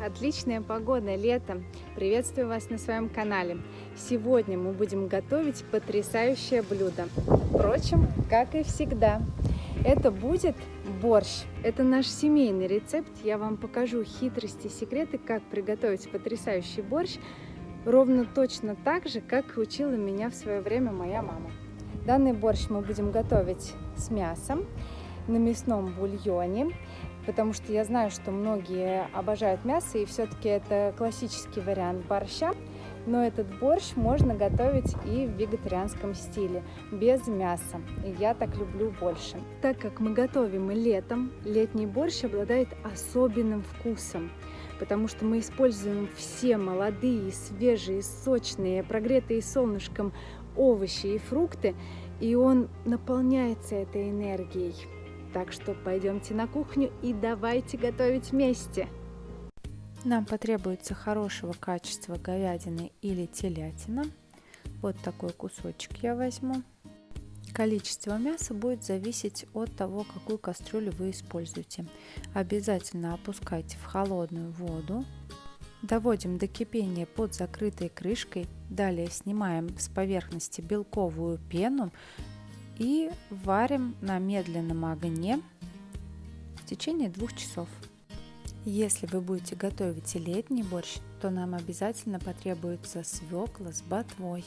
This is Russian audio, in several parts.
Отличная погода, лето. Приветствую вас на своем канале. Сегодня мы будем готовить потрясающее блюдо. Впрочем, как и всегда. Это будет борщ. Это наш семейный рецепт. Я вам покажу хитрости, секреты, как приготовить потрясающий борщ. Ровно точно так же, как учила меня в свое время моя мама. Данный борщ мы будем готовить с мясом, на мясном бульоне, потому что я знаю, что многие обожают мясо, и все-таки это классический вариант борща, но этот борщ можно готовить и в вегетарианском стиле, без мяса, и я так люблю больше. Так как мы готовим и летом, летний борщ обладает особенным вкусом, потому что мы используем все молодые, свежие, сочные, прогретые солнышком овощи и фрукты, и он наполняется этой энергией. Так что пойдемте на кухню и давайте готовить вместе. Нам потребуется хорошего качества говядина или телятина. Вот такой кусочек я возьму. Количество мяса будет зависеть от того, какую кастрюлю вы используете. Обязательно опускайте в холодную воду. Доводим до кипения под закрытой крышкой. Далее снимаем с поверхности белковую пену и варим на медленном огне в течение 2 часов. Если вы будете готовить летний борщ, то нам обязательно потребуется свекла с ботвой.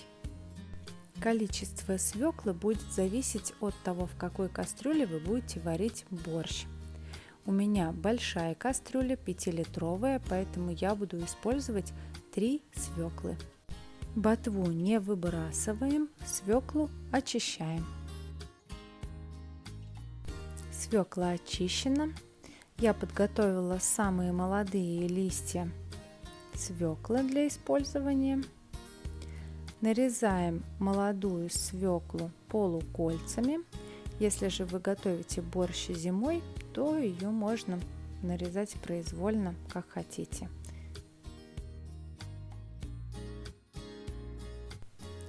Количество свеклы будет зависеть от того, в какой кастрюле вы будете варить борщ. У меня большая кастрюля, 5-литровая, поэтому я буду использовать 3 свеклы. Ботву не выбрасываем, свеклу очищаем. Свекла очищена. Я подготовила самые молодые листья свеклы для использования. Нарезаем молодую свеклу полукольцами. Если же вы готовите борщ зимой, то ее можно нарезать произвольно, как хотите.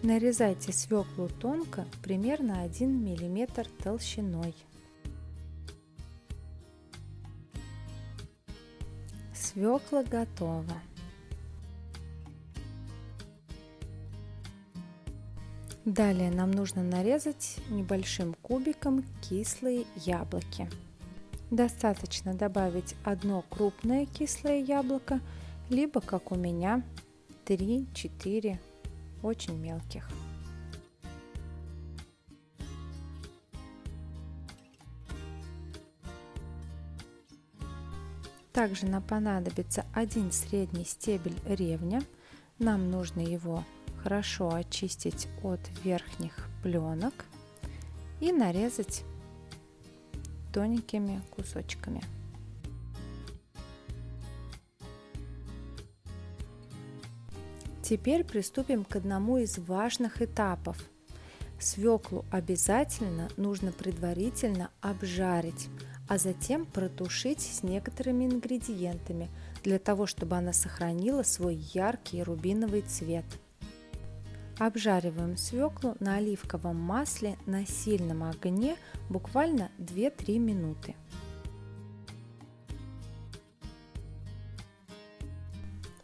Нарезайте свеклу тонко, примерно 1 мм толщиной. Свекла готова. Далее нам нужно нарезать небольшим кубиком кислые яблоки. Достаточно добавить одно крупное кислое яблоко, либо, как у меня, 3-4 очень мелких. Также нам понадобится 1 средний стебель ревня. Нам нужно его хорошо очистить от верхних пленок и нарезать тоненькими кусочками. Теперь приступим к одному из важных этапов. Свеклу обязательно нужно предварительно обжарить, а затем протушить с некоторыми ингредиентами, для того, чтобы она сохранила свой яркий рубиновый цвет. Обжариваем свеклу на оливковом масле на сильном огне буквально 2-3 минуты.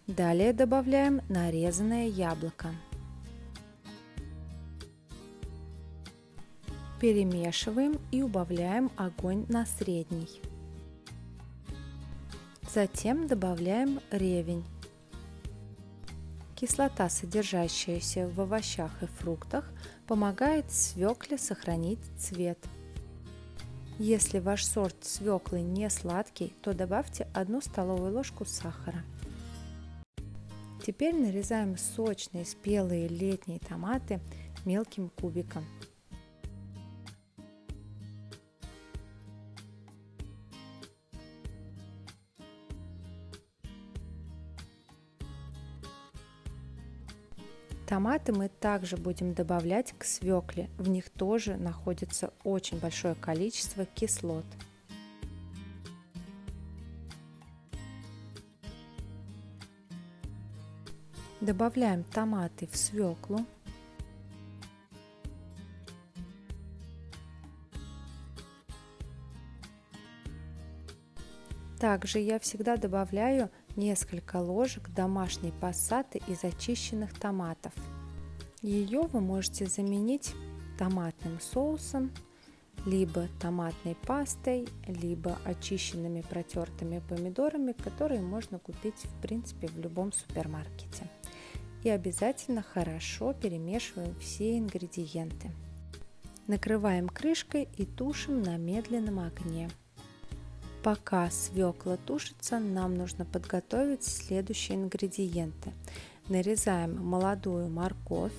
Далее добавляем нарезанное яблоко. Перемешиваем и убавляем огонь на средний. Затем добавляем ревень. Кислота, содержащаяся в овощах и фруктах, помогает свекле сохранить цвет. Если ваш сорт свеклы не сладкий, то добавьте 1 столовую ложку сахара. Теперь нарезаем сочные спелые летние томаты мелким кубиком. Томаты мы также будем добавлять к свекле, в них тоже находится очень большое количество кислот. Добавляем томаты в свеклу. Также я всегда добавляю несколько ложек домашней пассаты из очищенных томатов. Ее вы можете заменить томатным соусом, либо томатной пастой, либо очищенными протертыми помидорами, которые можно купить в принципе в любом супермаркете. И обязательно хорошо перемешиваем все ингредиенты. Накрываем крышкой и тушим на медленном огне. Пока свекла тушится, нам нужно подготовить следующие ингредиенты. Нарезаем молодую морковь.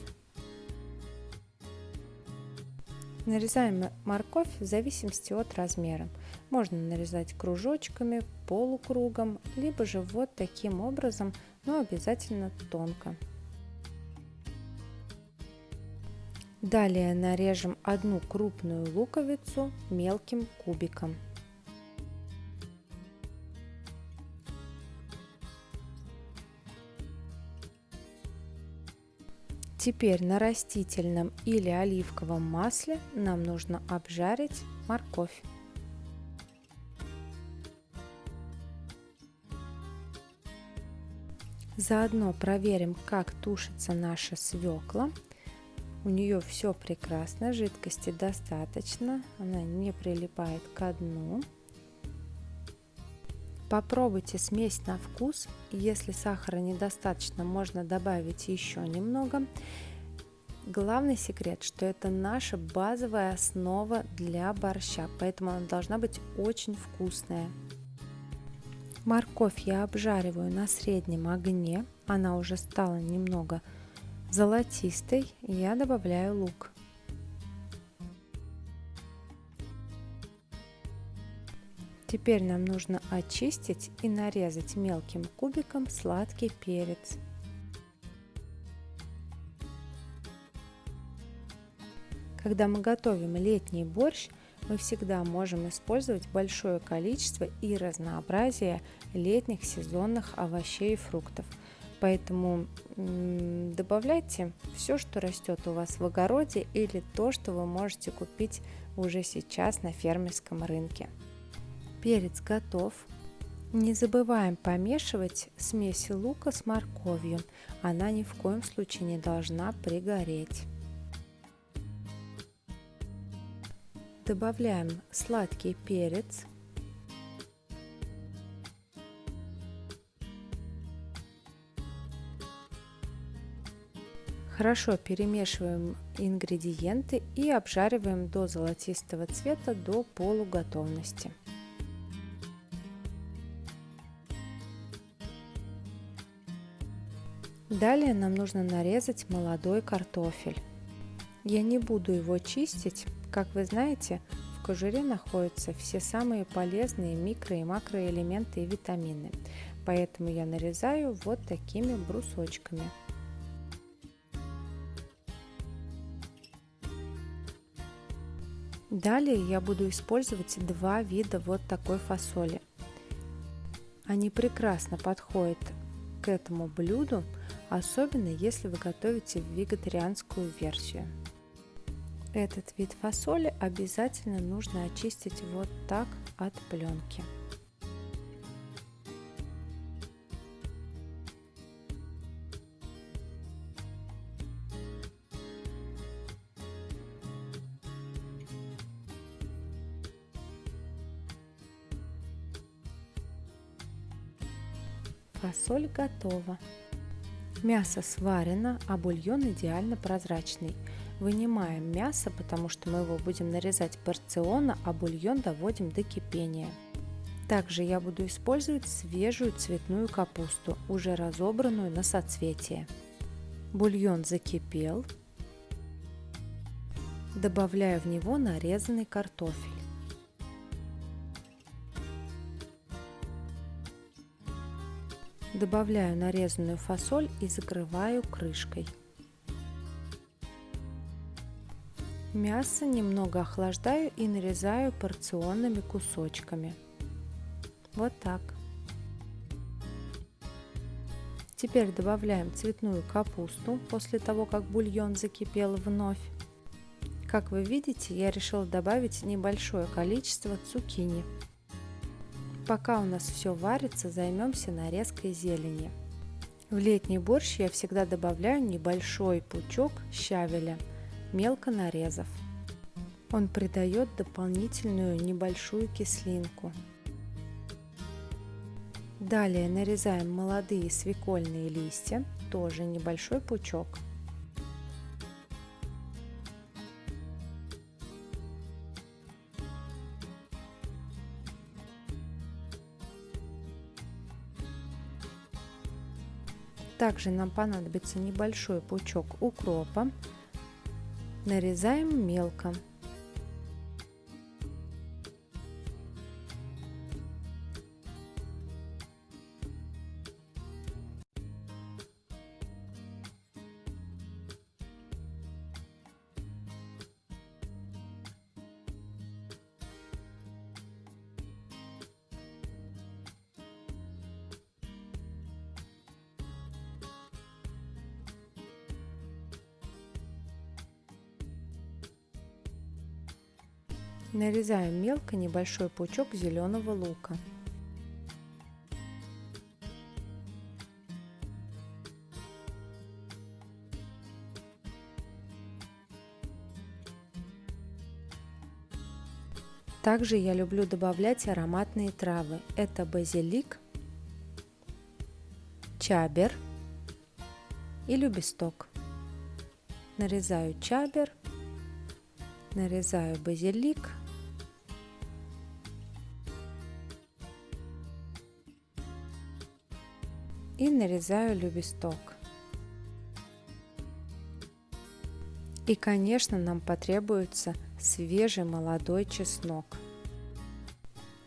Нарезаем морковь в зависимости от размера. Можно нарезать кружочками, полукругом, либо же вот таким образом, но обязательно тонко. Далее нарежем одну крупную луковицу мелким кубиком. Теперь на растительном или оливковом масле нам нужно обжарить морковь. Заодно проверим, как тушится наша свекла. У нее все прекрасно, жидкости достаточно, она не прилипает ко дну. Попробуйте смесь на вкус, если сахара недостаточно, можно добавить еще немного. Главный секрет, что это наша базовая основа для борща, поэтому она должна быть очень вкусная. Морковь я обжариваю на среднем огне, она уже стала немного золотистой, я добавляю лук. Теперь нам нужно очистить и нарезать мелким кубиком сладкий перец. Когда мы готовим летний борщ, мы всегда можем использовать большое количество и разнообразие летних сезонных овощей и фруктов. Поэтому добавляйте все, что растет у вас в огороде, или то, что вы можете купить уже сейчас на фермерском рынке. Перец готов. Не забываем помешивать смесь лука с морковью. Она ни в коем случае не должна пригореть. Добавляем сладкий перец. Хорошо перемешиваем ингредиенты и обжариваем до золотистого цвета, до полуготовности. Далее нам нужно нарезать молодой картофель. Я не буду его чистить. Как вы знаете, в кожуре находятся все самые полезные микро- и макроэлементы и витамины. Поэтому я нарезаю вот такими брусочками. Далее я буду использовать два вида вот такой фасоли. Они прекрасно подходят к этому блюду, особенно если вы готовите вегетарианскую версию. Этот вид фасоли обязательно нужно очистить вот так от пленки. Фасоль готова. Мясо сварено, а бульон идеально прозрачный. Вынимаем мясо, потому что мы его будем нарезать порционно, а бульон доводим до кипения. Также я буду использовать свежую цветную капусту, уже разобранную на соцветие. Бульон закипел. Добавляю в него нарезанный картофель. Добавляю нарезанную фасоль и закрываю крышкой. Мясо немного охлаждаю и нарезаю порционными кусочками. Вот так. Теперь добавляем цветную капусту после того, как бульон закипел вновь. Как вы видите, я решила добавить небольшое количество цукини. Пока у нас все варится, займемся нарезкой зелени. В летний борщ я всегда добавляю небольшой пучок щавеля, мелко нарезав. Он придает дополнительную небольшую кислинку. Далее нарезаем молодые свекольные листья, тоже небольшой пучок. Также нам понадобится небольшой пучок укропа. Нарезаем мелко. Нарезаем мелко небольшой пучок зеленого лука. Также я люблю добавлять ароматные травы. Это базилик, чабер и любесток. Нарезаю чабер, нарезаю базилик. И нарезаю любесток. И, конечно, нам потребуется свежий молодой чеснок.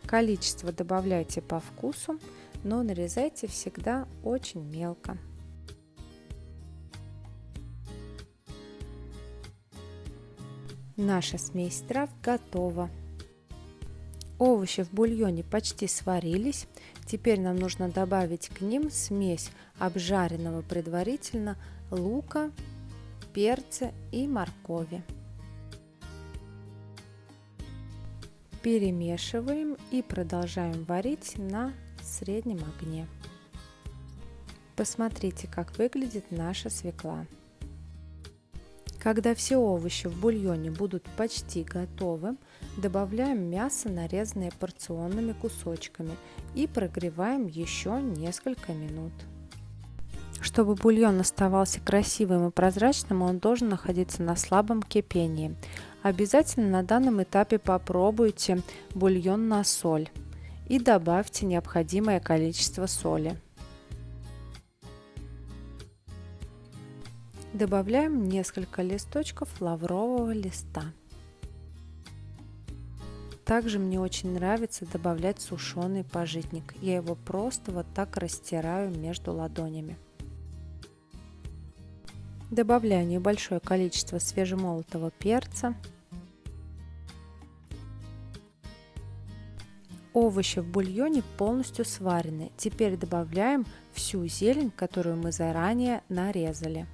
Количество добавляйте по вкусу, но нарезайте всегда очень мелко. Наша смесь трав готова. Овощи в бульоне почти сварились. Теперь нам нужно добавить к ним смесь обжаренного предварительно лука, перца и моркови. Перемешиваем и продолжаем варить на среднем огне. Посмотрите, как выглядит наша свекла. Когда все овощи в бульоне будут почти готовы, добавляем мясо, нарезанное порционными кусочками, и прогреваем еще несколько минут. Чтобы бульон оставался красивым и прозрачным, он должен находиться на слабом кипении. Обязательно на данном этапе попробуйте бульон на соль и добавьте необходимое количество соли. Добавляем несколько листочков лаврового листа. Также мне очень нравится добавлять сушеный пажитник. Я его просто вот так растираю между ладонями. Добавляю небольшое количество свежемолотого перца. Овощи в бульоне полностью сварены. Теперь добавляем всю зелень, которую мы заранее нарезали.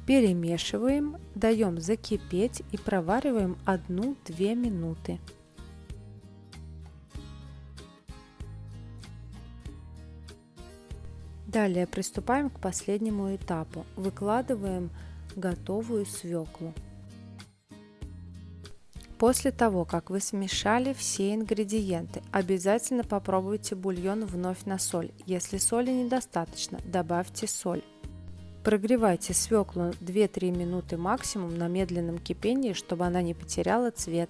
Перемешиваем, даем закипеть и провариваем 1-2 минуты. Далее приступаем к последнему этапу. Выкладываем готовую свеклу. После того, как вы смешали все ингредиенты, обязательно попробуйте бульон вновь на соль. Если соли недостаточно, добавьте соль. Прогревайте свеклу 2-3 минуты максимум на медленном кипении, чтобы она не потеряла цвет.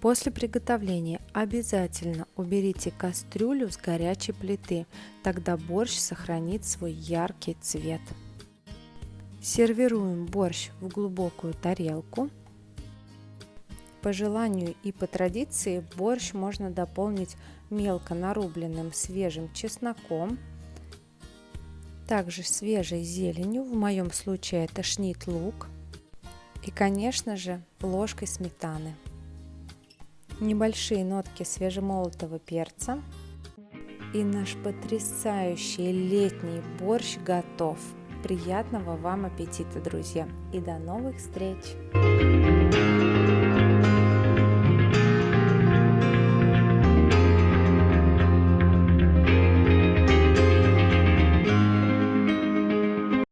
После приготовления обязательно уберите кастрюлю с горячей плиты, тогда борщ сохранит свой яркий цвет. Сервируем борщ в глубокую тарелку. По желанию и по традиции борщ можно дополнить мелко нарубленным свежим чесноком, также свежей зеленью, в моем случае это шнит-лук, и, конечно же, ложкой сметаны. Небольшие нотки свежемолотого перца, и наш потрясающий летний борщ готов. Приятного вам аппетита, друзья, и до новых встреч!